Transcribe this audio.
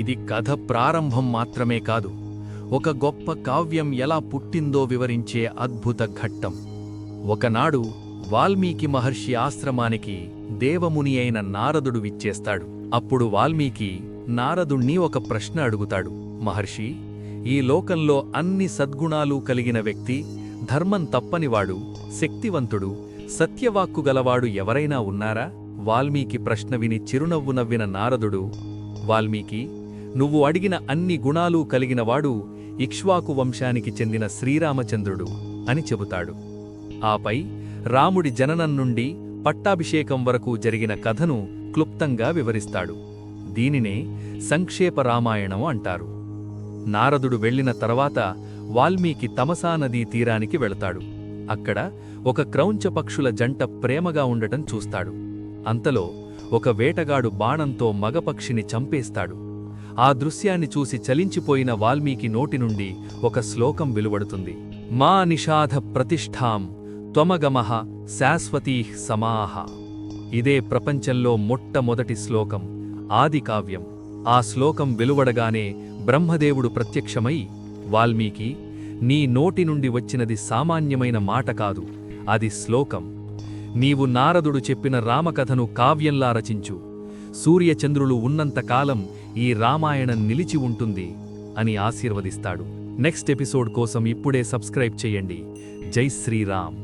ఇది కథ ప్రారంభం మాత్రమే కాదు, ఒక గొప్ప కావ్యం ఎలా పుట్టిందో వివరించే అద్భుత ఘట్టం. ఒకనాడు వాల్మీకి మహర్షి ఆశ్రమానికి దేవముని అయిన నారదుడు విచ్చేస్తాడు. అప్పుడు వాల్మీకి నారదుణ్ణి ఒక ప్రశ్న అడుగుతాడు. మహర్షి, ఈ లోకంలో అన్ని సద్గుణాలు కలిగిన వ్యక్తి, ధర్మం తప్పనివాడు, శక్తివంతుడు, సత్యవాక్కు గలవాడు ఎవరైనా ఉన్నారా? వాల్మీకి ప్రశ్న విని చిరునవ్వు నవ్విన నారదుడు, వాల్మీకి, నువ్వు అడిగిన అన్ని గుణాలు కలిగినవాడు ఇక్ష్వాకు వంశానికి చెందిన శ్రీరామచంద్రుడు అని చెబుతాడు. ఆపై రాముడి జననం నుండి పట్టాభిషేకం వరకు జరిగిన కథను క్లుప్తంగా వివరిస్తాడు. దీనినే సంక్షేప రామాయణం అంటారు. నారదుడు వెళ్లిన తర్వాత వాల్మీకి తమసా నదీ తీరానికి వెళతాడు. అక్కడ ఒక క్రౌంచ పక్షుల జంట ప్రేమగా ఉండటం చూస్తాడు. అంతలో ఒక వేటగాడు బాణంతో మగపక్షిని చంపేస్తాడు. ఆ దృశ్యాన్ని చూసి చలించిపోయిన వాల్మీకి నోటి నుండి ఒక శ్లోకం వెలువడుతుంది. మా నిషాధ ప్రతిష్ఠాం త్వమగమః శాశ్వతీః సమాః. ఇదే ప్రపంచంలో మొట్టమొదటి శ్లోకం, ఆదికావ్యం. ఆ శ్లోకం వెలువడగానే బ్రహ్మదేవుడు ప్రత్యక్షమై, వాల్మీకి, నీ నోటి నుండి వచ్చినది సామాన్యమైన మాట కాదు, అది శ్లోకం. నీవు నారదుడు చెప్పిన రామకథను కావ్యంలా రచించు. సూర్యచంద్రులు ఉన్నంతకాలం ఈ రామాయణం నిలిచి ఉంటుంది అని ఆశీర్వదిస్తాడు. నెక్స్ట్ ఎపిసోడ్ కోసం ఇప్పుడే సబ్స్క్రైబ్ చేయండి. జై శ్రీరామ్.